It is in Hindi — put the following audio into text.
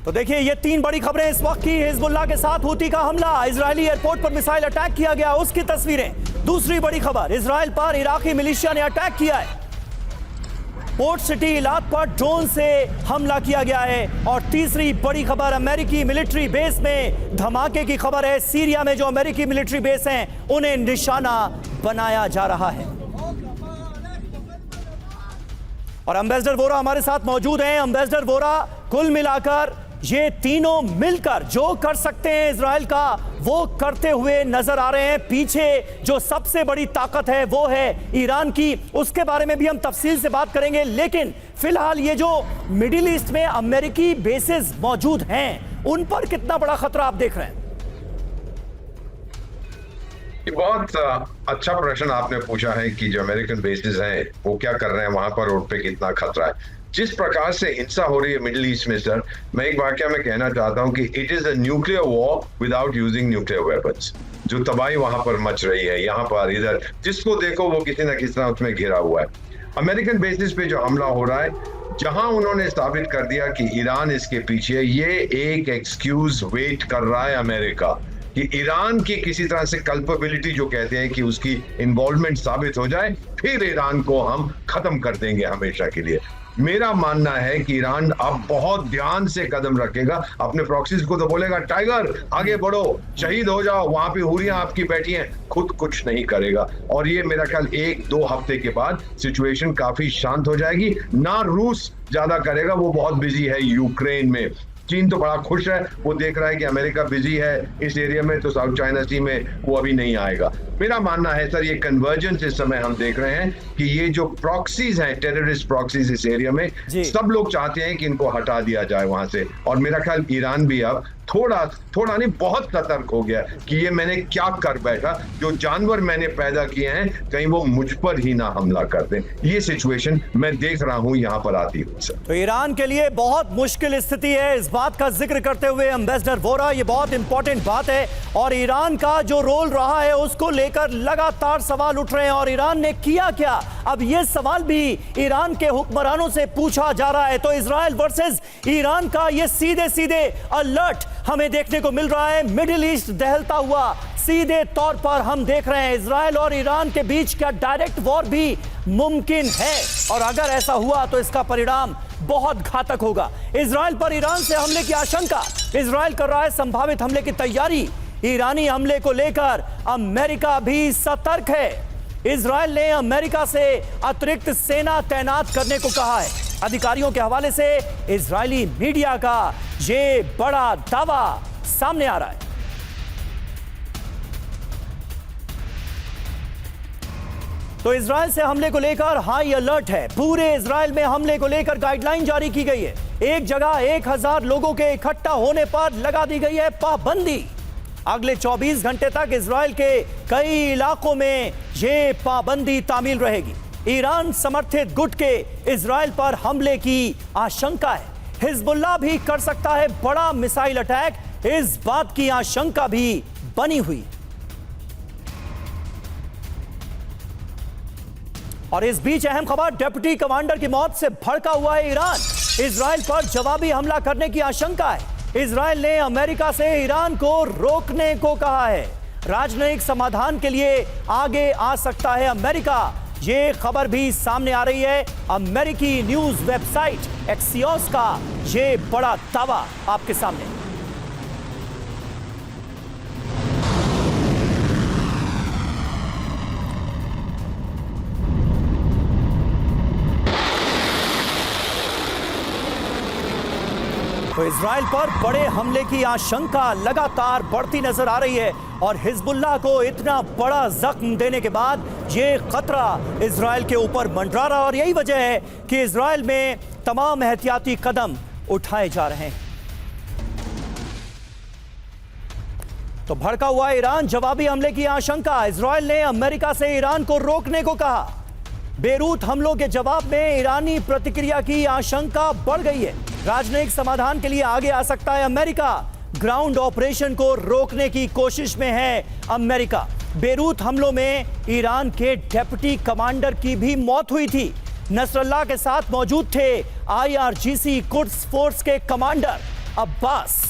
तो देखिए ये तीन बड़ी खबरें इस वक्त की। हिजबुल्लाह के साथ हूती का हमला, इजरायली एयरपोर्ट पर मिसाइल अटैक किया गया, उसकी तस्वीरें। दूसरी बड़ी खबर, इजरायल पर इराकी मिलिशिया ने अटैक किया है, पोर्ट सिटी इलाक पर ड्रोन से हमला किया गया है। और तीसरी बड़ी खबर, अमेरिकी मिलिट्री बेस में धमाके की खबर है। सीरिया में जो अमेरिकी मिलिट्री बेस हैं उन्हें निशाना बनाया जा रहा है। और एम्बेसडर वोरा हमारे साथ मौजूद हैं। एम्बेसडर वोरा, कुल मिलाकर ये तीनों मिलकर जो कर सकते हैं इजरायल का, वो करते हुए नजर आ रहे हैं। पीछे जो सबसे बड़ी ताकत है वो है ईरान की, उसके बारे में भी हम तफसील से बात करेंगे। लेकिन फिलहाल ये जो मिडिल ईस्ट में अमेरिकी बेसेस मौजूद हैं, उन पर कितना बड़ा खतरा आप देख रहे हैं? बहुत अच्छा प्रश्न आपने पूछा है कि जो अमेरिकन बेसिस हैं वो क्या कर रहे हैं वहां पर, उन पे कितना खतरा है। जिस प्रकार से हिंसा हो रही है मिडिल ईस्ट में सर, मैं एक वाकया में कहना चाहता हूं कि it is a nuclear war without using nuclear weapons. जो तबाही वहां पर मच रही है, यहाँ पर इधर जिसको देखो वो किसी ना किसी तरह उसमें घिरा हुआ है। अमेरिकन बेसिस पे जो हमला हो रहा है, जहां उन्होंने साबित कर दिया कि ईरान इसके पीछे, ये एक एक्सक्यूज वेट कर रहा है अमेरिका कि ईरान की किसी तरह से कल्पेबिलिटी जो कहते हैं कि उसकी इन्वॉल्वमेंट साबित हो जाए, फिर ईरान को हम खत्म कर देंगे हमेशा के लिए। मेरा मानना है कि ईरान अब बहुत ध्यान से कदम रखेगा, अपने प्रॉक्सीज को तो बोलेगा टाइगर आगे बढ़ो, शहीद हो जाओ, वहां पे हुरियां आपकी बैठी हैं, खुद कुछ नहीं करेगा। और ये मेरा ख्याल 1-2 हफ्ते के बाद सिचुएशन काफी शांत हो जाएगी। ना रूस ज्यादा करेगा, वो बहुत बिजी है यूक्रेन में। चीन तो बड़ा खुश है, वो देख रहा है कि अमेरिका बिजी है इस एरिया में, तो साउथ चाइना सी में वो अभी नहीं आएगा। मेरा मानना है सर, ये कन्वर्जेंस इस समय हम देख रहे हैं कि ये जो प्रॉक्सीज हैं, टेररिस्ट प्रॉक्सीज इस एरिया में, सब लोग चाहते हैं कि इनको हटा दिया जाए वहां से। और मेरा ख्याल ईरान भी अब थोड़ा नहीं, बहुत सतर्क हो गया कि ये मैंने क्या कर बैठा, जो जानवर मैंने पैदा किए हैं कहीं वो मुझ पर ही ना हमला कर दें। ये सिचुएशन मैं देख रहा हूं यहां पर आती हुई सर। तो ईरान के लिए बहुत मुश्किल स्थिति है, इस बात का जिक्र करते हुए एम्बेसडर वोरा, ये बहुत इंपॉर्टेंट बात है। और ईरान का जो रोल रहा है उसको लेकर लगातार सवाल उठ रहे हैं। और ईरान ने किया क्या, अब ये सवाल भी ईरान के हुक्मरानों से पूछा जा रहा है। तो इजरायल वर्सेस ईरान का ये सीधे सीधे अलर्ट हमें देखने को मिल रहा है। मिडिल ईस्ट दहलता हुआ सीधे तौर पर हम देख रहे हैं। इजरायल और ईरान के बीच क्या डायरेक्ट वॉर भी मुमकिन है? और अगर ऐसा हुआ तो इसका परिणाम बहुत घातक होगा। इजरायल पर ईरान से हमले की आशंका, इजरायल कर रहा है संभावित हमले की तैयारी। ईरानी हमले को लेकर अमेरिका भी सतर्क है। इजरायल ने अमेरिका से अतिरिक्त सेना तैनात करने को कहा है। अधिकारियों के हवाले से इजरायली मीडिया का ये बड़ा दावा सामने आ रहा है। तो इजरायल से हमले को लेकर हाई अलर्ट है। पूरे इजरायल में हमले को लेकर गाइडलाइन जारी की गई है। एक जगह 1000 लोगों के इकट्ठा होने पर लगा दी गई है पाबंदी। अगले 24 घंटे तक इजरायल के कई इलाकों में ये पाबंदी तामील रहेगी। ईरान समर्थित गुट के इजरायल पर हमले की आशंका है। हिजबुल्लाह भी कर सकता है बड़ा मिसाइल अटैक, इस बात की आशंका भी बनी हुई। और इस बीच अहम खबर, डिप्टी कमांडर की मौत से भड़का हुआ है ईरान। इजरायल पर जवाबी हमला करने की आशंका है। इजरायल ने अमेरिका से ईरान को रोकने को कहा है। राजनयिक समाधान के लिए आगे आ सकता है अमेरिका, ये खबर भी सामने आ रही है। अमेरिकी न्यूज वेबसाइट एक्सियोस का ये बड़ा दावा आपके सामने। तो इजरायल पर बड़े हमले की आशंका लगातार बढ़ती नजर आ रही है। और हिजबुल्लाह को इतना बड़ा जख्म देने के बाद ये खतरा इजरायल के ऊपर मंडरा रहा। और यही वजह है कि इजरायल में तमाम एहतियाती कदम उठाए जा रहे हैं। तो भड़का हुआ ईरान, जवाबी हमले की आशंका। इजरायल ने अमेरिका से ईरान को रोकने को कहा। बेरूत हमलों के जवाब में ईरानी प्रतिक्रिया की आशंका बढ़ गई है। राजनयिक समाधान के लिए आगे आ सकता है अमेरिका। ग्राउंड ऑपरेशन को रोकने की कोशिश में है अमेरिका। बेरूत हमलों में ईरान के डिप्टी कमांडर की भी मौत हुई थी। नसरल्लाह के साथ मौजूद थे IRGC कुड्स फोर्स के कमांडर। अब्बास।